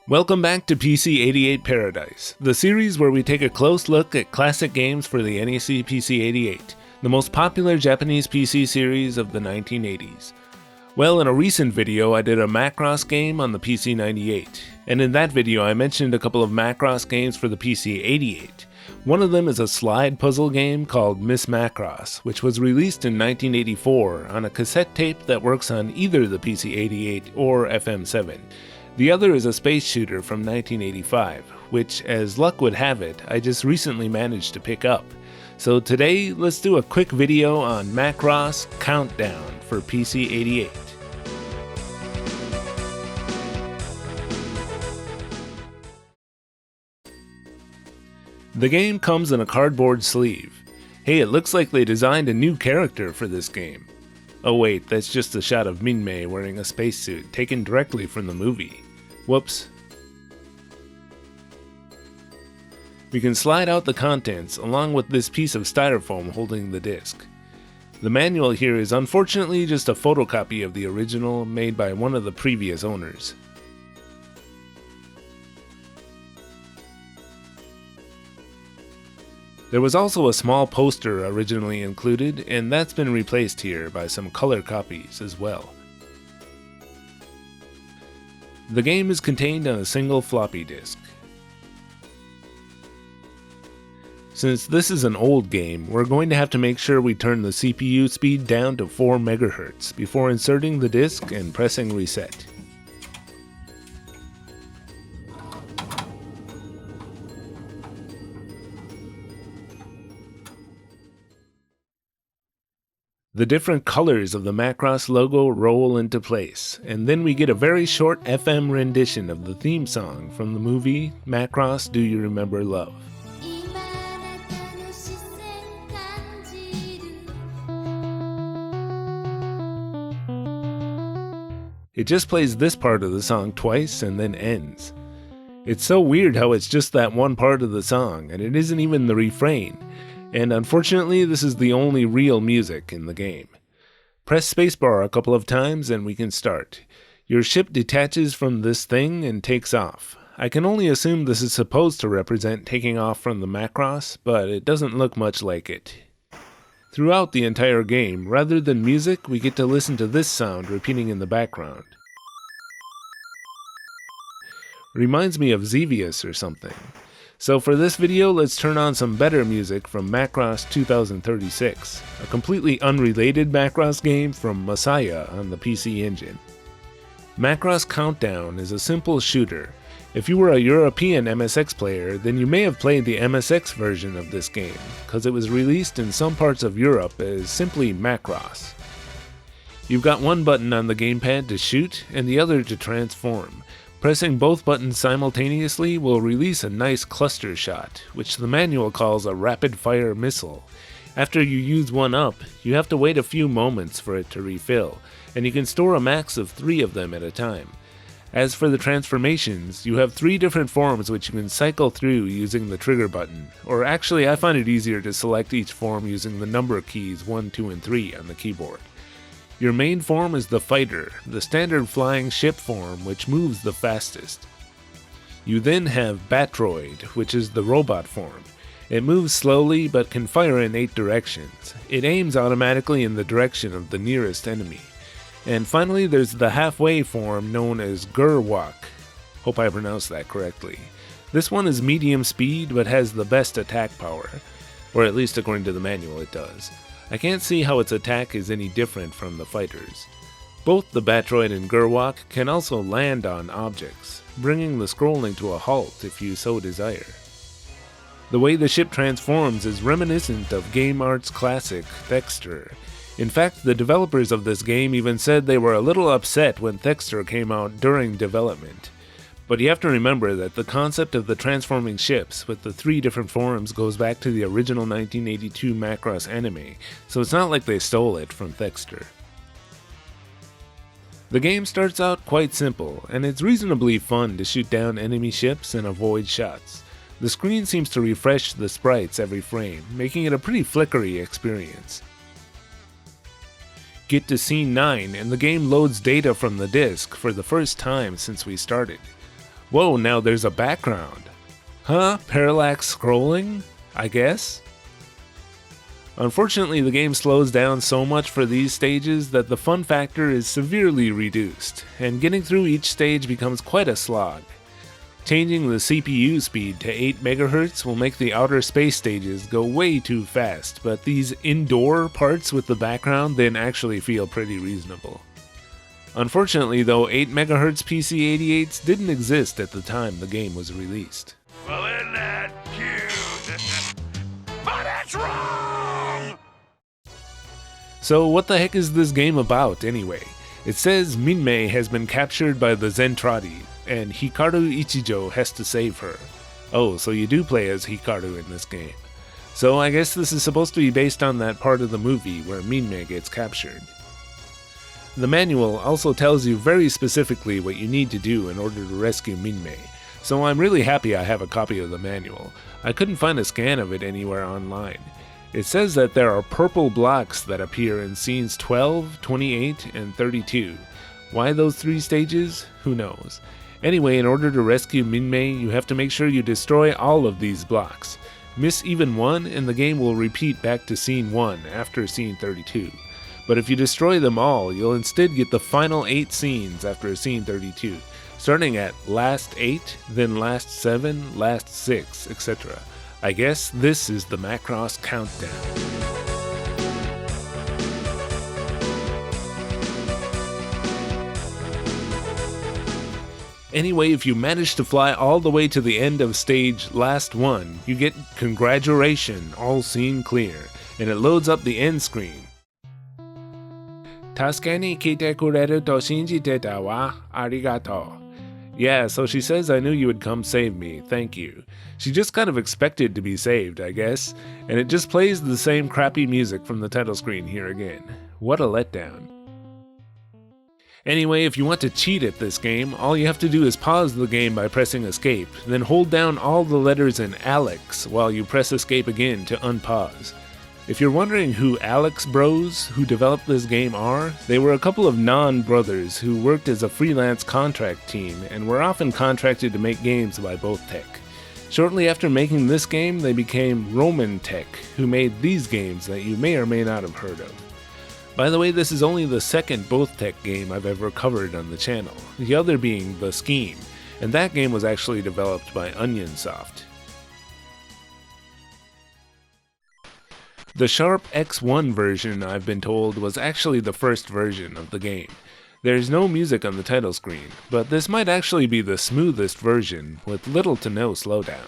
Welcome back to PC-88 Paradise, the series where we take a close look at classic games for the NEC PC-88, the most popular Japanese PC series of the 1980s. Well, in a recent video I did a Macross game on the PC-98, and in that video I mentioned a couple of Macross games for the PC-88. One of them is a slide puzzle game called Miss Macross, which was released in 1984 on a cassette tape that works on either the PC-88 or FM-7. The other is a space shooter from 1985, which, as luck would have it, I just recently managed to pick up. So today, let's do a quick video on Macross Countdown for PC-88. The game comes in a cardboard sleeve. Hey, it looks like they designed a new character for this game. Oh wait, that's just a shot of Min-Mei wearing a spacesuit taken directly from the movie. Whoops. We can slide out the contents along with this piece of styrofoam holding the disc. The manual here is unfortunately just a photocopy of the original made by one of the previous owners. There was also a small poster originally included, and that's been replaced here by some color copies as well. The game is contained on a single floppy disk. Since this is an old game, we're going to have to make sure we turn the CPU speed down to 4 MHz before inserting the disk and pressing reset. The different colors of the Macross logo roll into place, and then we get a very short FM rendition of the theme song from the movie Macross Do You Remember Love. It just plays this part of the song twice and then ends. It's so weird how it's just that one part of the song, and it isn't even the refrain. And unfortunately, this is the only real music in the game. Press spacebar a couple of times and we can start. Your ship detaches from this thing and takes off. I can only assume this is supposed to represent taking off from the Macross, but it doesn't look much like it. Throughout the entire game, rather than music, we get to listen to this sound repeating in the background. Reminds me of Xevious or something. So for this video, let's turn on some better music from Macross 2036, a completely unrelated Macross game from Masaya on the PC Engine. Macross Countdown is a simple shooter. If you were a European MSX player, then you may have played the MSX version of this game, because it was released in some parts of Europe as simply Macross. You've got one button on the gamepad to shoot and the other to transform. Pressing both buttons simultaneously will release a nice cluster shot, which the manual calls a rapid-fire missile. After you use one up, you have to wait a few moments for it to refill, and you can store a max of 3 of them at a time. As for the transformations, you have 3 different forms which you can cycle through using the trigger button, or actually I find it easier to select each form using the number keys 1, 2, and 3 on the keyboard. Your main form is the fighter, the standard flying ship form which moves the fastest. You then have Batroid, which is the robot form. It moves slowly but can fire in 8 directions. It aims automatically in the direction of the nearest enemy. And finally there's the halfway form known as Gerwak. Hope I pronounced that correctly. This one is medium speed but has the best attack power, or at least according to the manual it does. I can't see how its attack is any different from the fighters. Both the Batroid and Gerwak can also land on objects, bringing the scrolling to a halt if you so desire. The way the ship transforms is reminiscent of Game Art's classic Thexter. In fact, the developers of this game even said they were a little upset when Thexter came out during development. But you have to remember that the concept of the transforming ships with the 3 different forms goes back to the original 1982 Macross anime, so it's not like they stole it from Thexter. The game starts out quite simple, and it's reasonably fun to shoot down enemy ships and avoid shots. The screen seems to refresh the sprites every frame, making it a pretty flickery experience. Get to scene 9 and the game loads data from the disk for the first time since we started. Whoa, now there's a background. Huh? Parallax scrolling? I guess? Unfortunately, the game slows down so much for these stages that the fun factor is severely reduced, and getting through each stage becomes quite a slog. Changing the CPU speed to 8 MHz will make the outer space stages go way too fast, but these indoor parts with the background then actually feel pretty reasonable. Unfortunately though, 8 MHz PC-88s didn't exist at the time the game was released. Well, isn't that cute? But it's wrong! So what the heck is this game about anyway? It says Minmei has been captured by the Zentradi, and Hikaru Ichijo has to save her. Oh, so you do play as Hikaru in this game. So I guess this is supposed to be based on that part of the movie where Minmei gets captured. The manual also tells you very specifically what you need to do in order to rescue Minmei, so I'm really happy I have a copy of the manual. I couldn't find a scan of it anywhere online. It says that there are purple blocks that appear in scenes 12, 28, and 32. Why those 3 stages? Who knows. Anyway, in order to rescue Minmei, you have to make sure you destroy all of these blocks. Miss even one, and the game will repeat back to scene 1 after scene 32. But if you destroy them all, you'll instead get the final 8 scenes after scene 32, starting at last 8, then last 7, last 6, etc. I guess this is the Macross countdown. Anyway, if you manage to fly all the way to the end of stage last 1, you get congratulations, all scene clear, and it loads up the end screen. 助けに来てくれると信じてたわ。ありがとう. Yeah, so she says I knew you would come save me, thank you. She just kind of expected to be saved, I guess, and it just plays the same crappy music from the title screen here again. What a letdown. Anyway, if you want to cheat at this game, all you have to do is pause the game by pressing escape, then hold down all the letters in Alex while you press escape again to unpause. If you're wondering who Alex Bros, who developed this game, are, they were a couple of non-brothers who worked as a freelance contract team and were often contracted to make games by Both Tech. Shortly after making this game, they became Roman Tech, who made these games that you may or may not have heard of. By the way, this is only the second Both Tech game I've ever covered on the channel, the other being The Scheme, and that game was actually developed by Onionsoft. The Sharp X1 version, I've been told, was actually the first version of the game. There's no music on the title screen, but this might actually be the smoothest version, with little to no slowdown.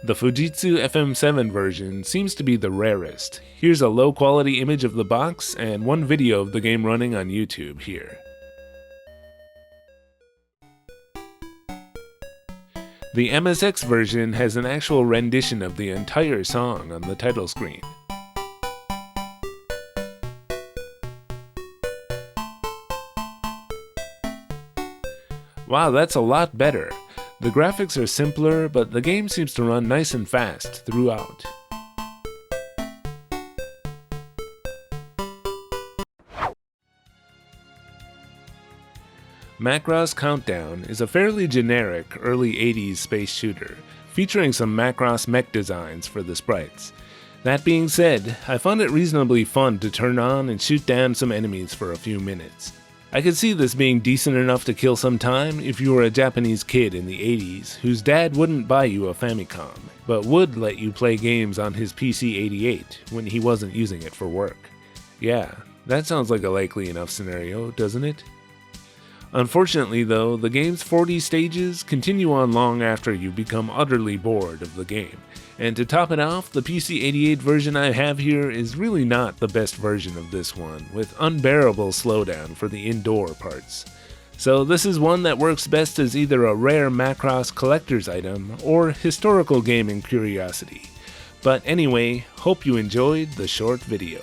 The Fujitsu FM-7 version seems to be the rarest. Here's a low-quality image of the box and one video of the game running on YouTube here. The MSX version has an actual rendition of the entire song on the title screen. Wow, that's a lot better. The graphics are simpler, but the game seems to run nice and fast throughout. Macross Countdown is a fairly generic early 80s space shooter, featuring some Macross mech designs for the sprites. That being said, I found it reasonably fun to turn on and shoot down some enemies for a few minutes. I could see this being decent enough to kill some time if you were a Japanese kid in the 80s whose dad wouldn't buy you a Famicom, but would let you play games on his PC-88 when he wasn't using it for work. Yeah, that sounds like a likely enough scenario, doesn't it? Unfortunately though, the game's 40 stages continue on long after you become utterly bored of the game. And to top it off, the PC-88 version I have here is really not the best version of this one, with unbearable slowdown for the indoor parts. So this is one that works best as either a rare Macross collector's item or historical gaming curiosity. But anyway, hope you enjoyed the short video.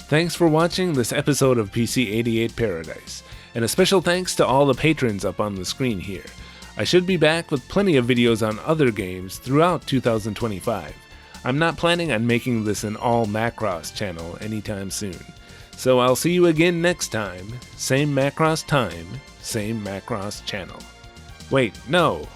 Thanks for watching this episode of PC-88 Paradise, and a special thanks to all the patrons up on the screen here. I should be back with plenty of videos on other games throughout 2025. I'm not planning on making this an all Macross channel anytime soon. So I'll see you again next time. Same Macross time, same Macross channel. Wait, no,